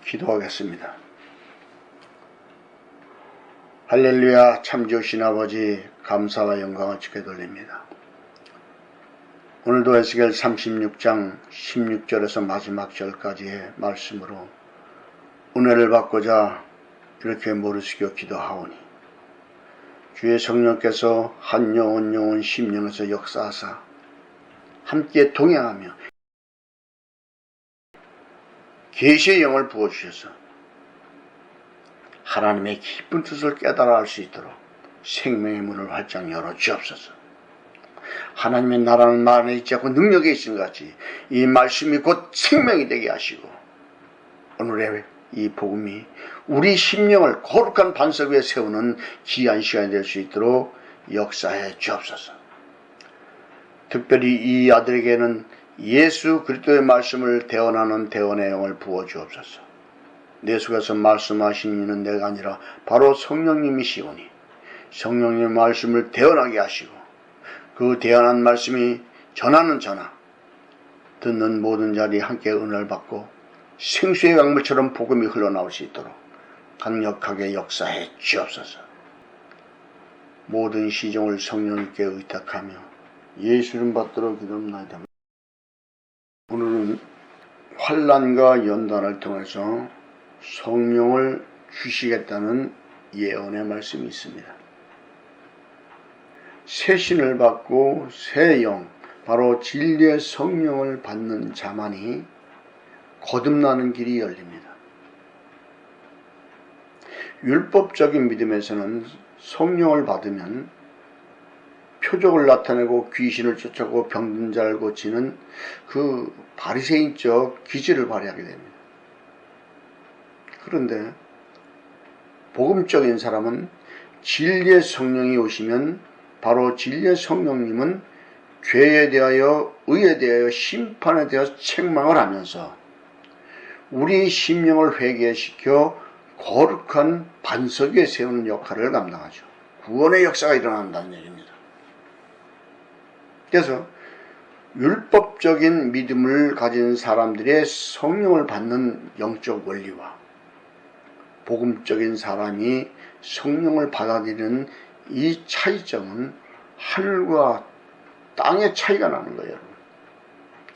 기도하겠습니다. 할렐루야. 참 좋으신 아버지, 감사와 영광을 주께 돌립니다. 오늘도 에스겔 36장 16절에서 마지막 절까지의 말씀으로 은혜를 받고자 이렇게 모르시겨 기도하오니, 주의 성령께서 한 영혼 심령에서 역사하사 함께 동행하며 계시의 영을 부어주셔서 하나님의 깊은 뜻을 깨달아 알 수 있도록 생명의 문을 활짝 열어주옵소서. 하나님의 나라는 말 안에 있지 않고 능력에 있는 것 같이 이 말씀이 곧 생명이 되게 하시고, 오늘의 이 복음이 우리 심령을 거룩한 반석 위에 세우는 귀한 시간이 될 수 있도록 역사해 주옵소서. 특별히 이 아들에게는 예수 그리스도의 말씀을 대언하는 대언의 영을 부어 주옵소서. 내 속에서 말씀하신 이는 내가 아니라 바로 성령님이시오니, 성령님의 말씀을 대언하게 하시고 그 대언한 말씀이 전하는 전하, 듣는 모든 자리 함께 은혜를 받고 생수의 강물처럼 복음이 흘러나올 수 있도록 강력하게 역사해 주옵소서. 모든 시종을 성령님께 의탁하며 예수 이름 받들어 기도합니다. 오늘은 환난과 연단을 통해서 성령을 주시겠다는 예언의 말씀이 있습니다. 새 신을 받고 새 영, 바로 진리의 성령을 받는 자만이 거듭나는 길이 열립니다. 율법적인 믿음에서는 성령을 받으면 표적을 나타내고 귀신을 쫓아고 병든 자를 고치는 그 바리새인적 기질을 발휘하게 됩니다. 그런데 복음적인 사람은 진리의 성령이 오시면 바로 진리의 성령님은 죄에 대하여, 의에 대하여, 심판에 대해서 책망을 하면서 우리 심령을 회개시켜 거룩한 반석 위에 세우는 역할을 감당하죠. 구원의 역사가 일어난다는 얘기입니다. 그래서 율법적인 믿음을 가진 사람들의 성령을 받는 영적 원리와 복음적인 사람이 성령을 받아들이는 이 차이점은 하늘과 땅의 차이가 나는 거예요.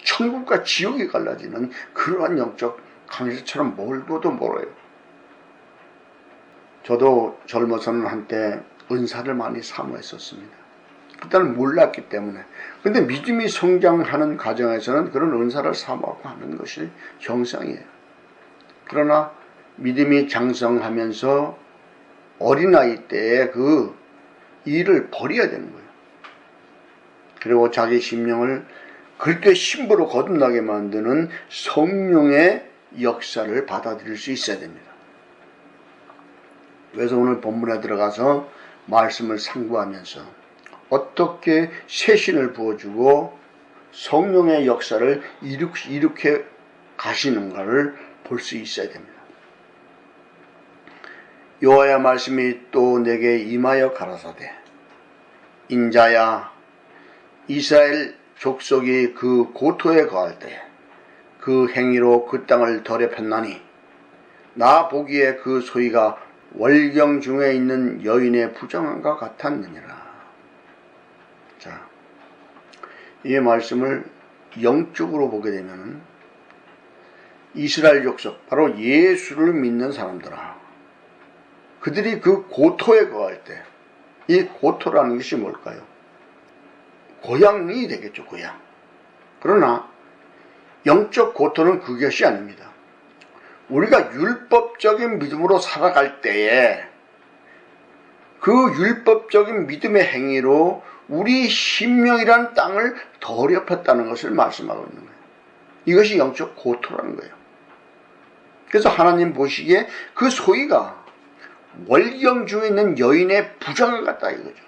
천국과 지옥이 갈라지는 그러한 영적 강세처럼 멀고도 멀어요. 저도 젊어서는 한때 은사를 많이 사모했었습니다. 그때는 몰랐기 때문에. 근데 믿음이 성장하는 과정에서는 그런 은사를 사모하고 하는 것이 정상이에요. 그러나 믿음이 장성하면서 어린아이 때의 그 일을 버려야 되는 거예요. 그리고 자기 심령을 그리스도의 신부로 거듭나게 만드는 성령의 역사를 받아들일 수 있어야 됩니다. 그래서 오늘 본문에 들어가서 말씀을 상고하면서 어떻게 새 신을 부어주고 성령의 역사를 이룩해 가시는가를 볼 수 있어야 됩니다. 여호와의 말씀이 또 내게 임하여 가라사대, 인자야, 이스라엘 족속이 그 고토에 거할 때 그 행위로 그 땅을 더럽혔나니 나 보기에 그 소위가 월경 중에 있는 여인의 부정함과 같았느니라. 자, 이 말씀을 영적으로 보게 되면 이스라엘 족속, 바로 예수를 믿는 사람들아, 그들이 그 고토에 거할 때, 이 고토라는 것이 뭘까요? 고향이 되겠죠, 고향. 그러나 영적 고토는 그것이 아닙니다. 우리가 율법적인 믿음으로 살아갈 때에 그 율법적인 믿음의 행위로 우리 심령이라는 땅을 더럽혔다는 것을 말씀하고 있는 거예요. 이것이 영적 고토라는 거예요. 그래서 하나님 보시기에 그 소위가 월경 중에 있는 여인의 부정과 같다 이거죠.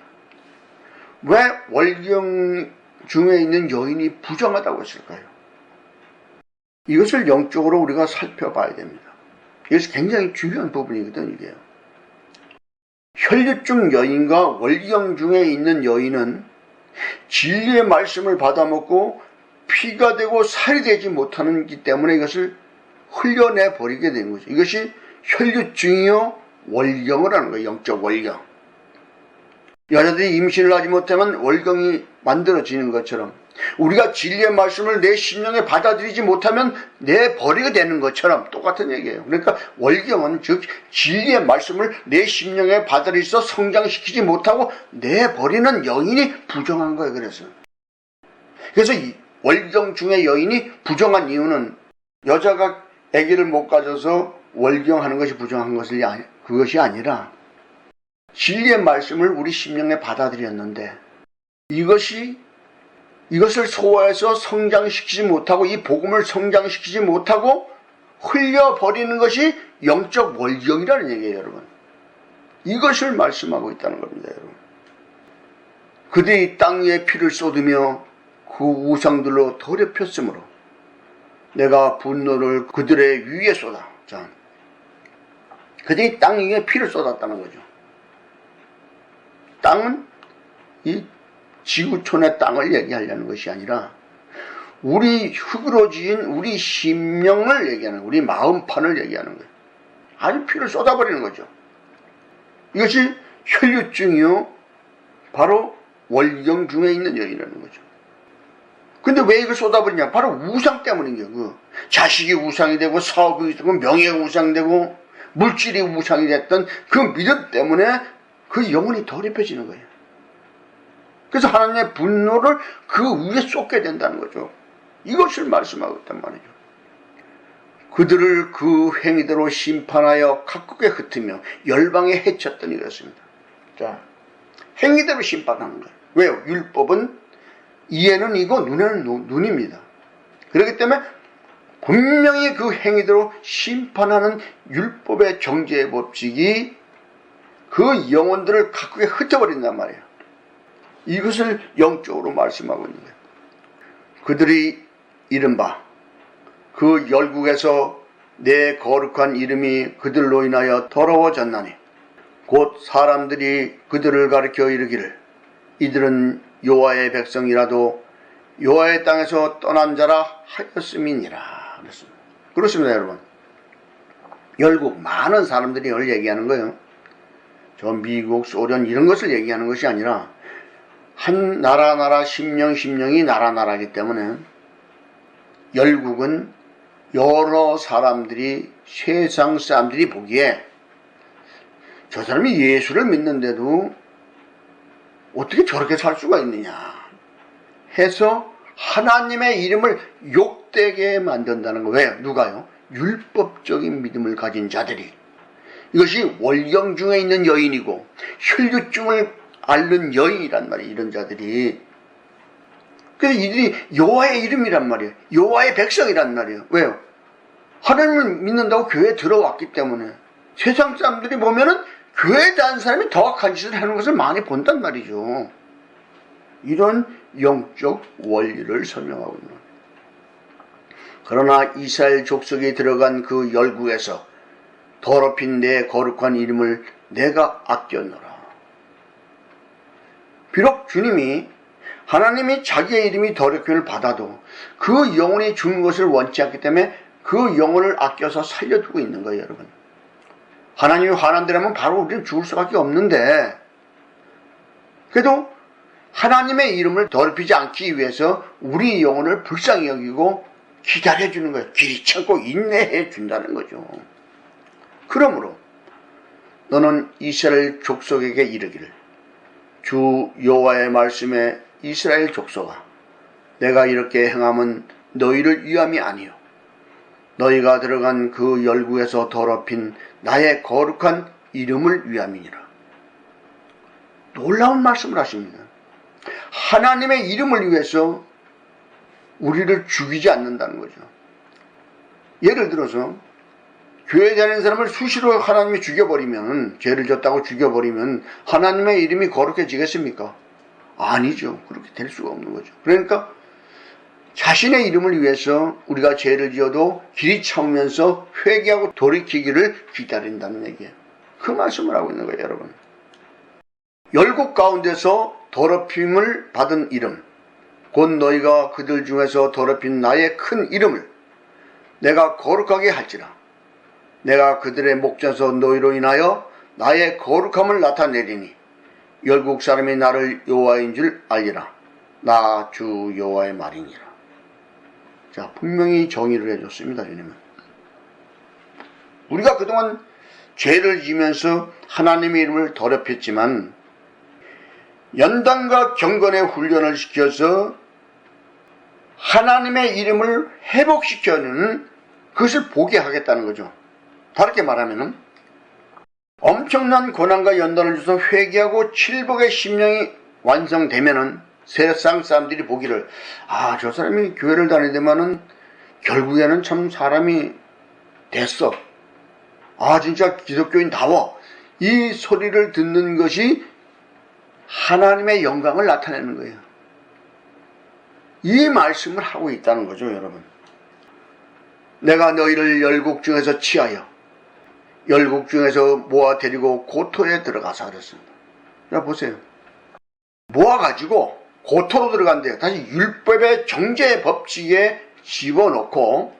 왜 월경 중에 있는 여인이 부정하다고 했을까요? 이것을 영적으로 우리가 살펴봐야 됩니다. 이것이 굉장히 중요한 부분이거든요. 이게요. 혈류증 여인과 월경 중에 있는 여인은 진리의 말씀을 받아먹고 피가 되고 살이 되지 못하기 때문에 이것을 흘려내 버리게 되는 거죠. 이것이 혈류증이요 월경을 하는 거예요. 영적 월경. 여자들이 임신을 하지 못하면 월경이 만들어지는 것처럼 우리가 진리의 말씀을 내 심령에 받아들이지 못하면 내버리게 되는 것처럼 똑같은 얘기예요. 그러니까 월경은 즉 진리의 말씀을 내 심령에 받아들여서 성장시키지 못하고 내버리는 여인이 부정한 거예요. 그래서 이 월경 중에 여인이 부정한 이유는 여자가 아기를 못 가져서 월경하는 것이 부정한 그것이 아니라 진리의 말씀을 우리 심령에 받아들였는데 이것을 소화해서 성장시키지 못하고 이 복음을 성장시키지 못하고 흘려버리는 것이 영적 월경이라는 얘기예요, 여러분. 이것을 말씀하고 있다는 겁니다, 여러분. 그들이 땅 위에 피를 쏟으며 그 우상들로 더럽혔으므로 내가 분노를 그들의 위에 쏟아. 자, 그들이 땅 위에 피를 쏟았다는 거죠. 땅은 이 지구촌의 땅을 얘기하려는 것이 아니라 우리 흙으로 지은 우리 심령을 얘기하는 거예요. 우리 마음판을 얘기하는 거예요. 아주 피를 쏟아버리는 거죠. 이것이 혈류증이요 바로 월경 중에 있는 여인이라는 거죠. 근데 왜 이걸 쏟아버리냐? 바로 우상 때문인 거예요. 자식이 우상이 되고 사업이 되고 명예가 우상이 되고 물질이 우상이 됐던 그 믿음 때문에 그 영혼이 더럽혀지는 거예요. 그래서 하나님의 분노를 그 위에 쏟게 된다는 거죠. 이것을 말씀하고 있단 말이죠. 그들을 그 행위대로 심판하여 각국에 흩으며 열방에 해쳤더니 그렇습니다. 자, 행위대로 심판하는 거예요. 왜요? 율법은 이에는 이고 눈에는 눈입니다. 그렇기 때문에 분명히 그 행위대로 심판하는 율법의 정죄의 법칙이 그 영혼들을 각국에 흩어버린단 말이에요. 이것을 영적으로 말씀하고 있는 거예요. 그들이 이른바 그 열국에서 내 거룩한 이름이 그들로 인하여 더러워졌나니 곧 사람들이 그들을 가리켜 이르기를 이들은 여호와의 백성이라도 여호와의 땅에서 떠난 자라 하였음이니라. 그렇습니다, 여러분. 열국 많은 사람들이 이걸 얘기하는 거예요. 저 미국, 소련 이런 것을 얘기하는 것이 아니라 한 나라 심령이 나라이기 때문에 열국은 여러 사람들이 세상 사람들이 보기에 저 사람이 예수를 믿는데도 어떻게 저렇게 살 수가 있느냐 해서 하나님의 이름을 욕되게 만든다는 거예요. 왜? 누가요? 율법적인 믿음을 가진 자들이. 이것이 월경 중에 있는 여인이고 혈류증을 앓는 여인이란 말이에요. 이런 자들이. 그래서 이들이 여호와의 이름이란 말이에요. 여호와의 백성이란 말이에요. 왜요? 하나님을 믿는다고 교회에 들어왔기 때문에 세상 사람들이 보면은 교회에 대한 사람이 더 악한 짓을 하는 것을 많이 본단 말이죠. 이런 영적 원리를 설명하고 있는 거예요. 그러나 이스라엘 족속에 들어간 그 열국에서 더럽힌 내 거룩한 이름을 내가 아꼈노라. 비록 주님이 하나님이 자기의 이름이 더럽힘을 받아도 그 영혼이 죽는 것을 원치 않기 때문에 그 영혼을 아껴서 살려두고 있는 거예요, 여러분. 하나님이 화난 데라면 바로 우리는 죽을 수밖에 없는데 그래도 하나님의 이름을 더럽히지 않기 위해서 우리 영혼을 불쌍히 여기고 기다려주는 거예요. 길이 참고 인내해 준다는 거죠. 그러므로 너는 이스라엘 족속에게 이르기를 주 여호와의 말씀에 이스라엘 족속아 내가 이렇게 행함은 너희를 위함이 아니요 너희가 들어간 그 열국에서 더럽힌 나의 거룩한 이름을 위함이니라. 놀라운 말씀을 하십니다. 하나님의 이름을 위해서 우리를 죽이지 않는다는 거죠. 예를 들어서 교회 다니는 사람을 수시로 하나님이 죽여버리면, 죄를 졌다고 죽여버리면 하나님의 이름이 거룩해지겠습니까? 아니죠. 그렇게 될 수가 없는 거죠. 그러니까 자신의 이름을 위해서 우리가 죄를 지어도 길이 참으면서 회개하고 돌이키기를 기다린다는 얘기예요. 그 말씀을 하고 있는 거예요, 여러분. 열국 가운데서 더럽힘을 받은 이름, 곧 너희가 그들 중에서 더럽힌 나의 큰 이름을 내가 거룩하게 할지라. 내가 그들의 목전에서 너희로 인하여 나의 거룩함을 나타내리니 열국 사람이 나를 여호와인 줄 알리라. 나 주 여호와의 말이니라. 자, 분명히 정의를 해줬습니다. 주님은. 우리가 그동안 죄를 지면서 하나님의 이름을 더럽혔지만 연단과 경건의 훈련을 시켜서 하나님의 이름을 회복시켜주는 그것을 보게 하겠다는 거죠. 다르게 말하면 엄청난 고난과 연단을 줘서 회개하고 칠복의 심령이 완성되면은 세상 사람들이 보기를 저 사람이 교회를 다니더만은 결국에는 참 사람이 됐어. 진짜 기독교인다워. 이 소리를 듣는 것이 하나님의 영광을 나타내는 거예요. 이 말씀을 하고 있다는 거죠, 여러분. 내가 너희를 열국 중에서 취하여 열국 중에서 모아 데리고 고토에 들어가서 그랬습니다. 자, 보세요. 모아가지고 고토로 들어간대요. 다시 율법의 정죄의 법칙에 집어넣고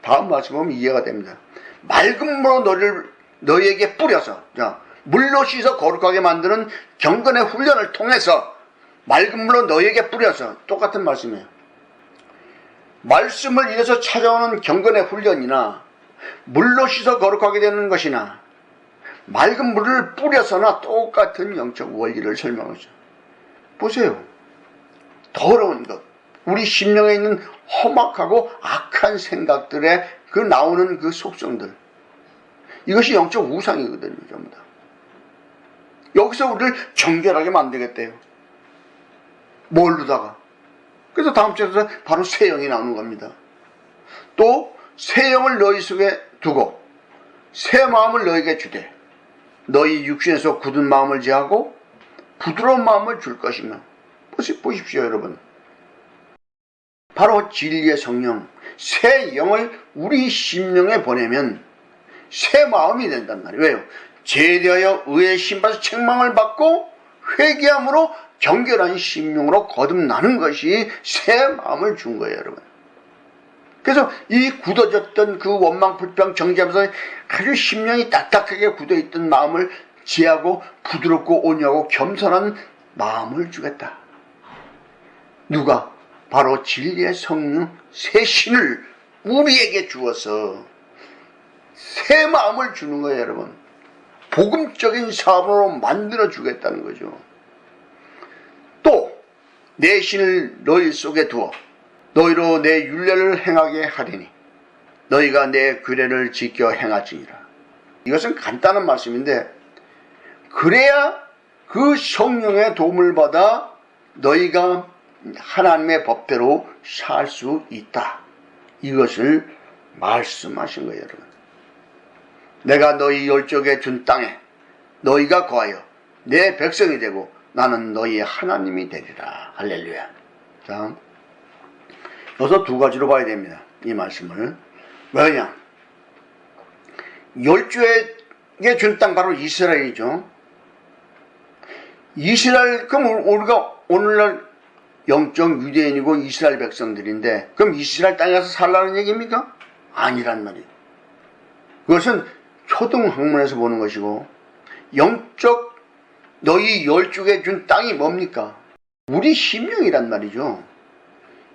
다음 말씀 보면 이해가 됩니다. 맑은 물로 너희에게 뿌려서, 자, 물로 씻어 거룩하게 만드는 경건의 훈련을 통해서 맑은 물로 너희에게 뿌려서, 똑같은 말씀이에요. 말씀을 인해서 찾아오는 경건의 훈련이나 물로 씻어 거룩하게 되는 것이나 맑은 물을 뿌려서나 똑같은 영적 원리를 설명하죠. 보세요. 더러운 것, 우리 심령에 있는 험악하고 악한 생각들의 그 나오는 그 속성들, 이것이 영적 우상이거든요. 전부 다. 여기서 우리를 정결하게 만들겠대요. 뭘로다가? 그래서 다음 주에서 바로 새 영이 나오는 겁니다. 또 새 영을 너희 속에 두고 새 마음을 너희에게 주되 너희 육신에서 굳은 마음을 제하고 부드러운 마음을 줄 것이며. 보십시오, 여러분. 바로 진리의 성령, 새 영을 우리 심령에 보내면 새 마음이 된단 말이에요. 왜요? 죄에 대하여 의의 심판에서 책망을 받고 회개함으로 정결한 심령으로 거듭나는 것이 새 마음을 준 거예요, 여러분. 그래서 이 굳어졌던 그 원망, 불평, 정죄하면서 아주 심령이 딱딱하게 굳어있던 마음을 지하고 부드럽고 온유하고 겸손한 마음을 주겠다. 누가? 바로 진리의 성령, 새 신을 우리에게 주어서 새 마음을 주는 거예요, 여러분. 복음적인 사업으로 만들어 주겠다는 거죠. 또 내 신을 너희 속에 두어 너희로 내 율례를 행하게 하리니 너희가 내 규례를 지켜 행할지니라. 이것은 간단한 말씀인데, 그래야 그 성령의 도움을 받아 너희가 하나님의 법대로 살 수 있다. 이것을 말씀하신 거예요, 여러분. 내가 너희 열족에 준 땅에 너희가 거하여 내 백성이 되고 나는 너희의 하나님이 되리라. 할렐루야. 자, 여기서 두 가지로 봐야 됩니다. 이 말씀을. 왜냐? 열조에게 준 땅 바로 이스라엘이죠. 이스라엘, 그럼 우리가 오늘날 영적 유대인이고 이스라엘 백성들인데, 그럼 이스라엘 땅에 가서 살라는 얘기입니까? 아니란 말이에요. 그것은 초등학문에서 보는 것이고, 영적 너희 열족에 준 땅이 뭡니까? 우리 심령이란 말이죠.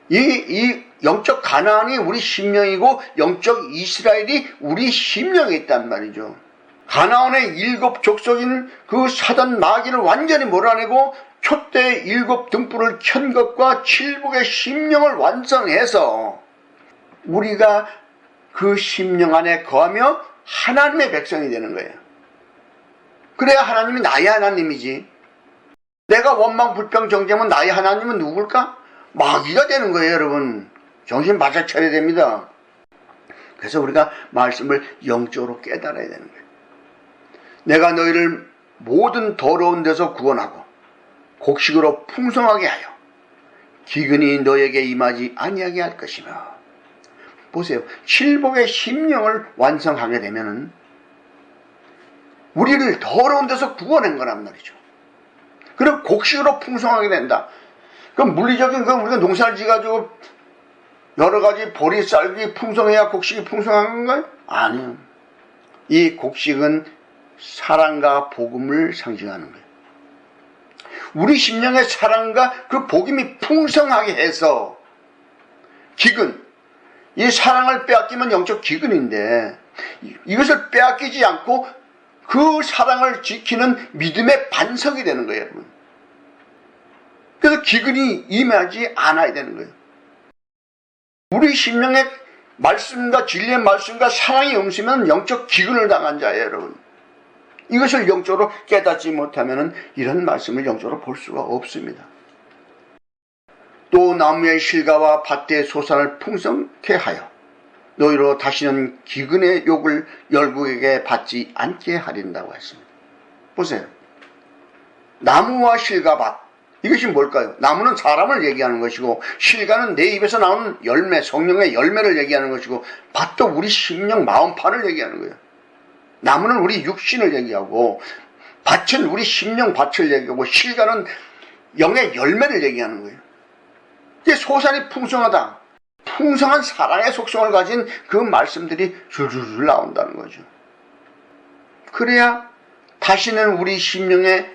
이 영적 가나안이 우리 심령이고 영적 이스라엘이 우리 심령에 있단 말이죠. 가나안의 7 족속인 그 사단 마귀를 완전히 몰아내고 촛대의 7 등불을 켠 것과 칠복의 심령을 완성해서 우리가 그 심령 안에 거하며 하나님의 백성이 되는 거예요. 그래야 하나님이 나의 하나님이지. 내가 원망, 불평, 정죄하면 나의 하나님은 누굴까? 마귀가 되는 거예요, 여러분. 정신 바짝 차려야 됩니다. 그래서 우리가 말씀을 영적으로 깨달아야 되는 거예요. 내가 너희를 모든 더러운 데서 구원하고 곡식으로 풍성하게 하여 기근이 너에게 임하지 아니하게 할 것이며. 보세요. 칠복의 심령을 완성하게 되면은 우리를 더러운 데서 구원한 거란 말이죠. 그럼 곡식으로 풍성하게 된다. 그럼 물리적인 건 우리가 농사를 지어가지고 여러 가지 보리, 쌀이 풍성해야 곡식이 풍성한 건가요? 아니요. 이 곡식은 사랑과 복음을 상징하는 거예요. 우리 심령의 사랑과 그 복음이 풍성하게 해서 기근, 이 사랑을 빼앗기면 영적 기근인데 이것을 빼앗기지 않고 그 사랑을 지키는 믿음의 반석이 되는 거예요, 여러분. 그래서 기근이 임하지 않아야 되는 거예요. 우리 심령의 말씀과 진리의 말씀과 사랑이 없으면 영적 기근을 당한 자예요, 여러분. 이것을 영적으로 깨닫지 못하면 이런 말씀을 영적으로 볼 수가 없습니다. 또 나무의 실과와 밭의 소산을 풍성케 하여 너희로 다시는 기근의 욕을 열국에게 받지 않게 하린다고 했습니다. 보세요. 나무와 실과 밭, 이것이 뭘까요? 나무는 사람을 얘기하는 것이고 실과는 내 입에서 나오는 열매, 성령의 열매를 얘기하는 것이고 밭도 우리 심령 마음판을 얘기하는 거예요. 나무는 우리 육신을 얘기하고 밭은 우리 심령 밭을 얘기하고 실과는 영의 열매를 얘기하는 거예요. 이게 소산이 풍성하다. 풍성한 사랑의 속성을 가진 그 말씀들이 줄줄줄 나온다는 거죠. 그래야 다시는 우리 심령의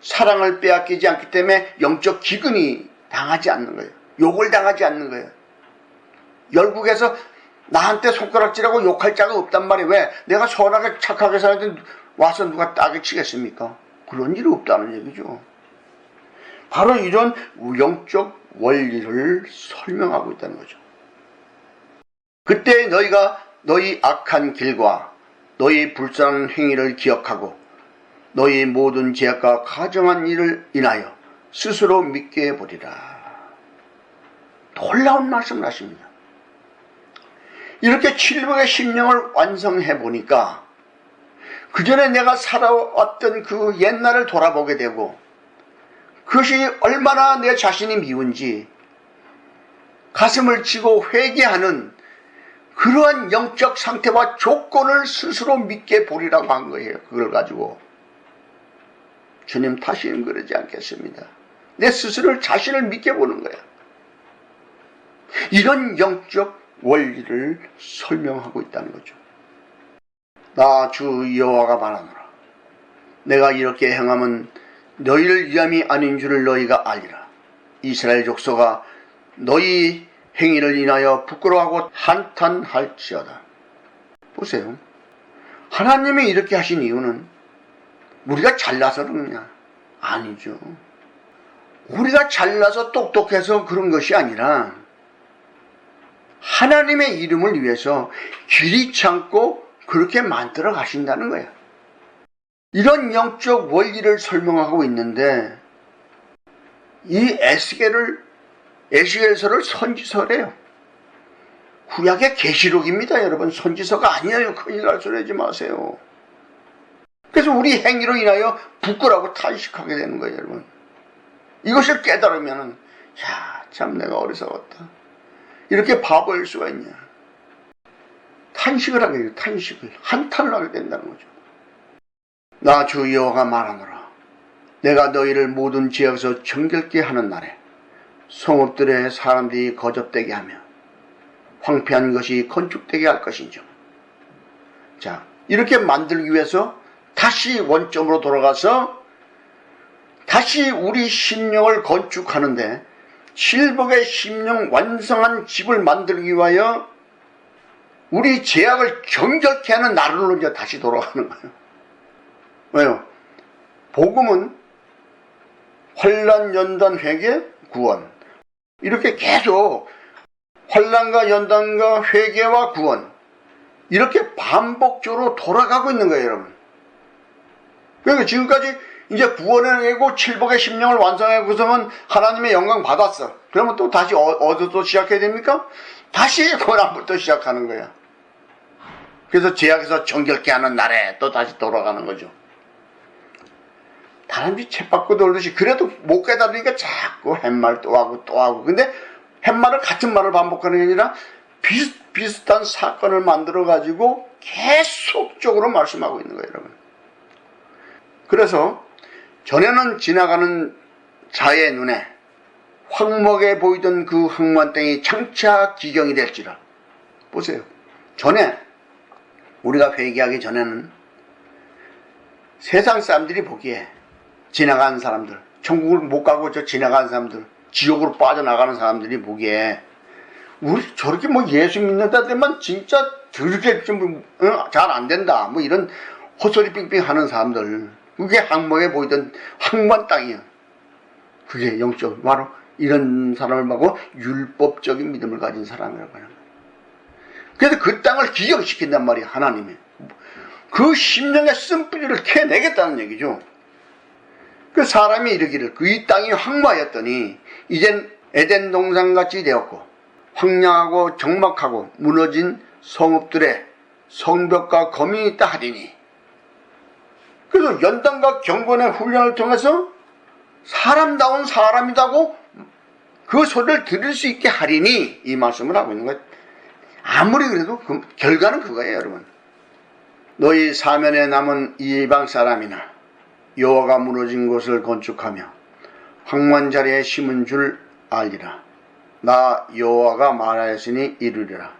사랑을 빼앗기지 않기 때문에 영적 기근이 당하지 않는 거예요. 욕을 당하지 않는 거예요. 열국에서 나한테 손가락질하고 욕할 자가 없단 말이에요. 왜? 내가 선하게 착하게 살았는데 와서 누가 따게 치겠습니까? 그런 일이 없다는 얘기죠. 바로 이런 영적 원리를 설명하고 있다는 거죠. 그때 너희가 너희 악한 길과 너희 불쌍한 행위를 기억하고 너희 모든 죄악과 가정한 일을 인하여 스스로 믿게 해보리라. 놀라운 말씀을 하십니다. 이렇게 칠복의 심령을 완성해 보니까 그 전에 내가 살아왔던 그 옛날을 돌아보게 되고 그것이 얼마나 내 자신이 미운지 가슴을 치고 회개하는 그러한 영적 상태와 조건을 스스로 믿게 보리라고 한 거예요. 그걸 가지고 주님 다시는 그러지 않겠습니다. 내 스스로 자신을 믿게 보는 거야. 이런 영적 원리를 설명하고 있다는 거죠. 나 주 여호와가 말하노라. 내가 이렇게 행함은 너희를 위함이 아닌 줄을 너희가 알리라. 이스라엘 족속아 너희 행위를 인하여 부끄러워하고 한탄할지어다. 보세요. 하나님이 이렇게 하신 이유는 우리가 잘나서 그러냐? 아니죠. 우리가 잘나서 똑똑해서 그런 것이 아니라 하나님의 이름을 위해서 길이 참고 그렇게 만들어 가신다는 거예요. 이런 영적 원리를 설명하고 있는데 이 에스겔서를 선지서래요. 구약의 계시록입니다. 여러분, 선지서가 아니에요. 큰일 날 소리 하지 마세요. 그래서 우리 행위로 인하여 부끄러워 탄식하게 되는 거예요, 여러분. 이것을 깨달으면 야, 참 내가 어리석었다. 이렇게 바보일 수가 있냐. 탄식을 하게 돼요. 탄식을. 한탄을 하게 된다는 거죠. 나 주 여호와가 말하노라. 내가 너희를 모든 지역에서 정결케 하는 날에 성읍들의 사람들이 거접되게 하며 황폐한 것이 건축되게 할 것인즉. 자, 이렇게 만들기 위해서 다시 원점으로 돌아가서 다시 우리 심령을 건축하는데 칠복의 심령 완성한 집을 만들기 위하여 우리 죄악을 정결케 하는 날로 이제 다시 돌아가는 거예요. 왜요? 복음은 환난, 연단, 회개, 구원. 이렇게 계속 환난과 연단과 회개와 구원. 이렇게 반복적으로 돌아가고 있는 거예요, 여러분. 그러니까 지금까지 이제 구원해내고 칠복의 심령을 완성해고서는 하나님의 영광 받았어. 그러면 또 다시 어디서 시작해야 됩니까? 다시 고난부터 시작하는 거야. 그래서 죄악에서 정결케 하는 날에 또 다시 돌아가는 거죠. 다람쥐 쳇바퀴 돌듯이 그래도 못 깨달으니까 자꾸 햇말 또 하고 또 하고. 근데 햇말을 같은 말을 반복하는 게 아니라 비슷비슷한 사건을 만들어 가지고 계속적으로 말씀하고 있는 거예요, 여러분. 그래서 전에는 지나가는 자의 눈에 황무하게 보이던 그 황무한 땅이 장차 기경이 될지라. 보세요. 전에 우리가 회개하기 전에는 세상 사람들이 보기에 지나가는 사람들, 천국을 못 가고 저 지나가는 사람들, 지옥으로 빠져나가는 사람들이 보기에 우리 저렇게 뭐 예수 믿는다더만 진짜 더럽게 좀 잘 안 된다. 뭐 이런 헛소리 빙빙 하는 사람들. 그게 황무하게 보이던 황무한 땅이야. 그게 영적, 바로 이런 사람을 보고 율법적인 믿음을 가진 사람이라고 하는 거예요. 그래서 그 땅을 기경시킨단 말이에요, 하나님이. 그 심령의 쓴뿌리를 캐내겠다는 얘기죠. 그 사람이 이르기를 이 땅이 황무하였더니 이젠 에덴 동산같이 되었고 황량하고 적막하고 무너진 성읍들의 성벽과 검이 있다 하리니. 그래서 연단과 경건의 훈련을 통해서 사람다운 사람이라고 그 소리를 들을 수 있게 하리니, 이 말씀을 하고 있는 거예요. 아무리 그래도 결과는 그거예요, 여러분. 너희 사면에 남은 이방 사람이나 여호와가 무너진 곳을 건축하며 황무한 자리에 심은 줄 알리라. 나 여호와가 말하였으니 이루리라.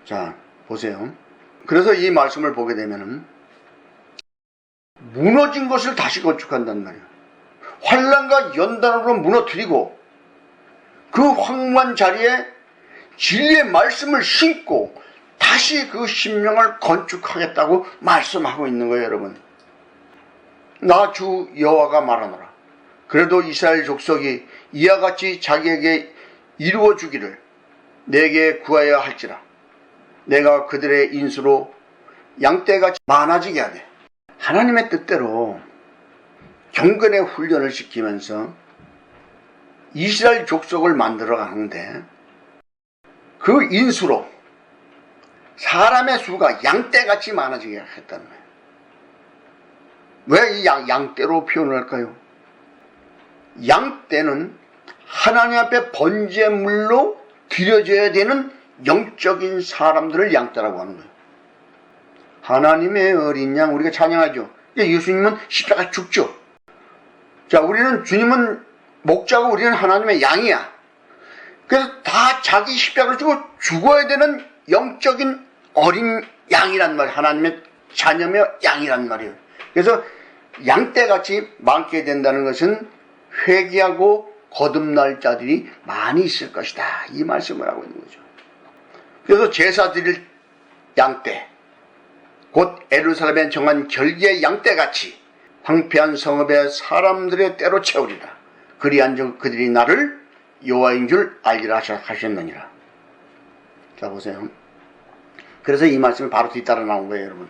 자, 보세요. 그래서 이 말씀을 보게 되면은 무너진 것을 다시 건축한단 말이에요. 환난과 연단으로 무너뜨리고 그 황무한 자리에 진리의 말씀을 심고 다시 그 심령을 건축하겠다고 말씀하고 있는 거예요, 여러분. 나 주 여호와가 말하노라. 그래도 이스라엘 족속이 이와 같이 자기에게 이루어 주기를 내게 구하여야 할지라. 내가 그들의 인수로 양떼같이 많아지게 하되. 하나님의 뜻대로 경건의 훈련을 시키면서 이스라엘 족속을 만들어 가는데 그 인수로 사람의 수가 양떼같이 많아지게 했다는 거예요. 왜 이 양떼로 표현을 할까요? 양떼는 하나님 앞에 번제물로 드려져야 되는 영적인 사람들을 양떼라고 하는 거예요. 하나님의 어린 양, 우리가 찬양하죠. 예수님은 십자가 죽죠. 자, 우리는 주님은 목자고 우리는 하나님의 양이야. 그래서 다 자기 십자가를 주고 죽어야 되는 영적인 어린 양이란 말이에요. 하나님의 자녀며 양이란 말이에요. 그래서 양떼같이 많게 된다는 것은 회개하고 거듭날 자들이 많이 있을 것이다. 이 말씀을 하고 있는 거죠. 그래서 제사 드릴 양떼, 곧 예루살렘에 정한 결기의 양떼같이 황폐한 성읍의 사람들의 때로 채우리라. 그리한 즉 그들이 나를 여호와인 줄 알리라 하셨느니라. 자, 보세요. 그래서 이 말씀이 바로 뒤따라 나온 거예요, 여러분.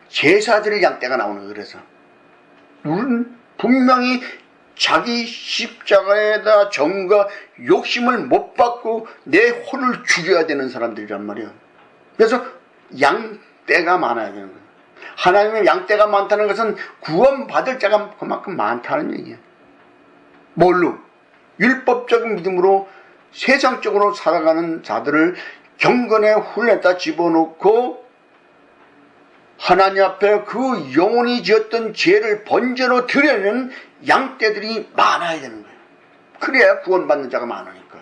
제사 드릴 양떼가 나오는 거예요. 그래서 우리는 분명히 자기 십자가에다 정과 욕심을 못 받고 내 혼을 죽여야 되는 사람들이란 말이에요. 그래서 양떼가 많아야 되는 거예요. 하나님의 양떼가 많다는 것은 구원받을 자가 그만큼 많다는 얘기예요. 뭘로? 율법적인 믿음으로 세상적으로 살아가는 자들을 경건의 훈련에다 집어넣고 하나님 앞에 그 영혼이 지었던 죄를 번제로 드리는 양떼들이 많아야 되는 거예요. 그래야 구원받는 자가 많으니까.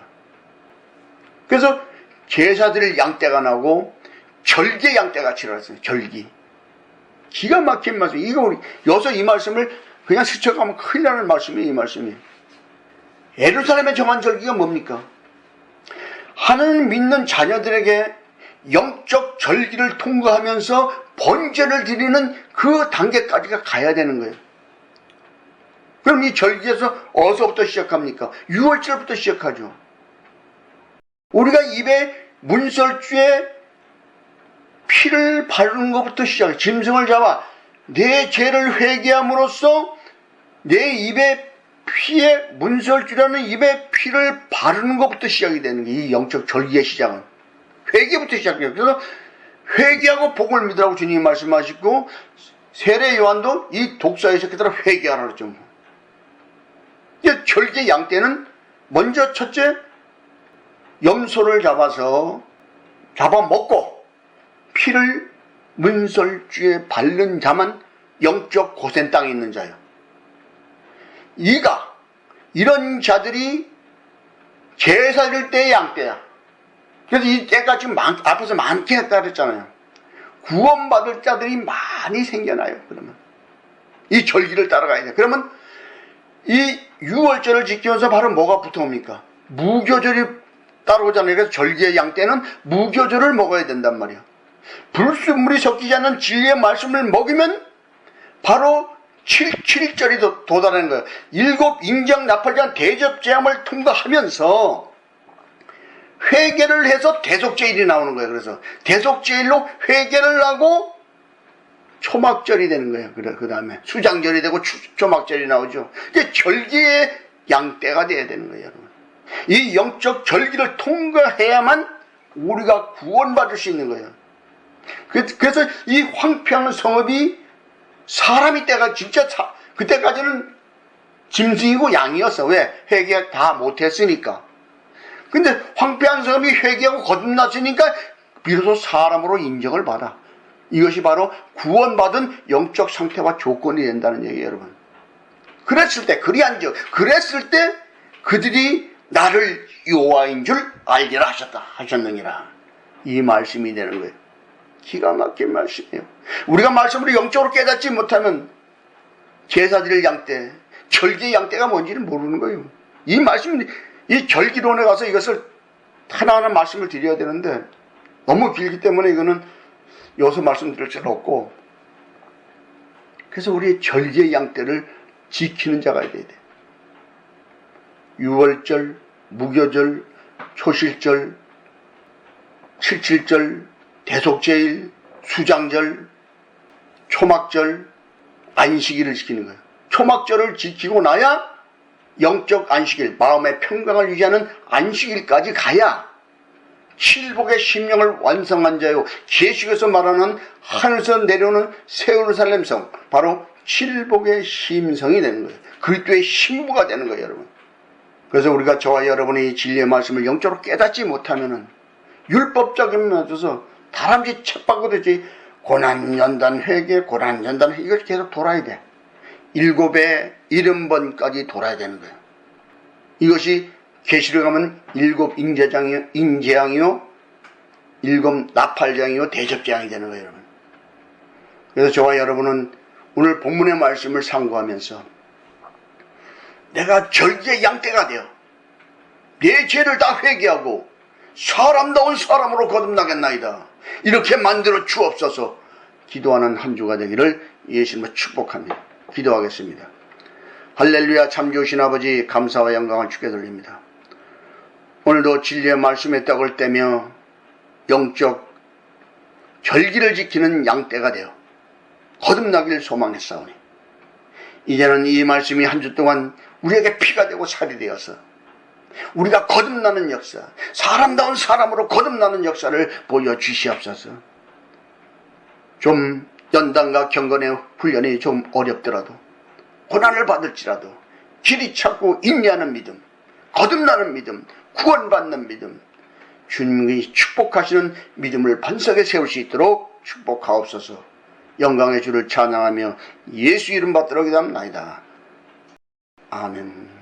그래서 제사드릴 양떼가 나오고 절개 양떼가 치러졌어요. 절기. 기가 막힌 말씀. 이거 우리 여기서 이 말씀을 그냥 스쳐가면 큰일 나는 말씀이에요. 이 말씀이. 예루살렘의 정한 절기가 뭡니까? 하나님 믿는 자녀들에게 영적 절기를 통과하면서 번제를 드리는 그 단계까지가 가야 되는 거예요. 그럼 이 절기에서 어디서부터 시작합니까? 6월절부터 시작하죠. 우리가 입에 문설주에 피를 바르는 것부터 시작해요. 짐승을 잡아 내 죄를 회개함으로써 내 입에 피에 문설주라는 입에 피를 바르는 것부터 시작이 되는 거예요. 이 영적 절기의 시작은 회개부터 시작해요. 그래서 회개하고 복을 믿으라고 주님이 말씀하시고 세례 요한도 이 독사에 있었기따라 회개하라 그랬죠. 절개 양떼는 먼저 첫째 염소를 잡아먹고 피를 문설주에 바른 자만 영적 고센 땅에 있는 자예요. 이가 이런 자들이 제사 드릴 때의 양떼야. 그래서 이 때가 지금 앞에서 많게 했다 그랬잖아요. 구원받을 자들이 많이 생겨나요. 그러면 이 절기를 따라가야 돼. 그러면 이 유월절을 지키면서 바로 뭐가 붙어옵니까? 무교절이 따라오잖아요. 그래서 절기의 양 때는 무교절을 먹어야 된단 말이야. 불순물이 섞이지 않는 진리의 말씀을 먹이면 바로 7절이 도달하는 거예요. 7 인정 나팔장 대접제함을 통과하면서 회개를 해서 대속제일이 나오는 거예요. 그래서 대속제일로 회개를 하고 초막절이 되는 거예요. 그 다음에 수장절이 되고 초막절이 나오죠. 이게 절기의 양떼가 돼야 되는 거예요, 여러분. 이 영적 절기를 통과해야만 우리가 구원받을 수 있는 거예요. 그래서 이 황폐한 성읍이 사람이 때가 진짜 그때까지는 짐승이고 양이었어. 왜? 회개 다 못했으니까. 근데 황폐한 성읍이 회개하고 거듭났으니까 비로소 사람으로 인정을 받아. 이것이 바로 구원받은 영적 상태와 조건이 된다는 얘기예요, 여러분. 그랬을 때 그들이 나를 여호와인 줄 알리라 하셨느니라. 이 말씀이 되는 거예요. 기가 막힌 말씀이에요. 우리가 말씀으로 영적으로 깨닫지 못하면 제사드릴 양떼, 절기의 양떼가 뭔지는 모르는 거예요. 이 말씀, 이 절기론에 가서 이것을 하나하나 말씀을 드려야 되는데 너무 길기 때문에 이거는 여기서 말씀드릴 수는 없고, 그래서 우리 절기의 양떼를 지키는 자가 돼야 돼. 유월절, 무교절, 초실절, 칠칠절, 대속제일, 수장절, 초막절, 안식일을 지키는 거예요. 초막절을 지키고 나야 영적 안식일, 마음의 평강을 유지하는 안식일까지 가야 칠복의 심령을 완성한 자요, 계시록에서 말하는 하늘에서 내려오는 새 예루살렘성, 바로 칠복의 심성이 되는 거예요. 그리스도의 신부가 되는 거예요, 여러분. 그래서 우리가 저와 여러분이 진리의 말씀을 영적으로 깨닫지 못하면은 율법적인 면에서 다람쥐 책바구듯이 고난연단 회개, 고난연단 회개, 이걸 계속 돌아야 돼. 7배 70번까지 돌아야 되는 거예요. 이것이 계시록 하면 7 인재양이요, 7 나팔장이요, 대접장이 되는 거예요, 여러분. 그래서 저와 여러분은 오늘 본문의 말씀을 상고하면서 내가 절기의 양떼가 되어 내 죄를 다 회개하고 사람다운 사람으로 거듭나겠나이다, 이렇게 만들어 주옵소서 기도하는 한 주가 되기를 예수님으로 축복합니다. 기도하겠습니다. 할렐루야. 참 좋으신 아버지, 감사와 영광을 주께 돌립니다. 오늘도 진리의 말씀의 떡을 떼며 영적 절기를 지키는 양떼가 되어 거듭나기를 소망했사오니 이제는 이 말씀이 한 주 동안 우리에게 피가 되고 살이 되어서 우리가 거듭나는 역사, 사람다운 사람으로 거듭나는 역사를 보여주시옵소서. 좀 연단과 경건의 훈련이 좀 어렵더라도, 고난을 받을지라도 길이 찾고 인내하는 믿음, 거듭나는 믿음, 구원받는 믿음, 주님이 축복하시는 믿음을 반석에 세울 수 있도록 축복하옵소서. 영광의 주를 찬양하며 예수 이름 받들어 기도합나이다. 아멘.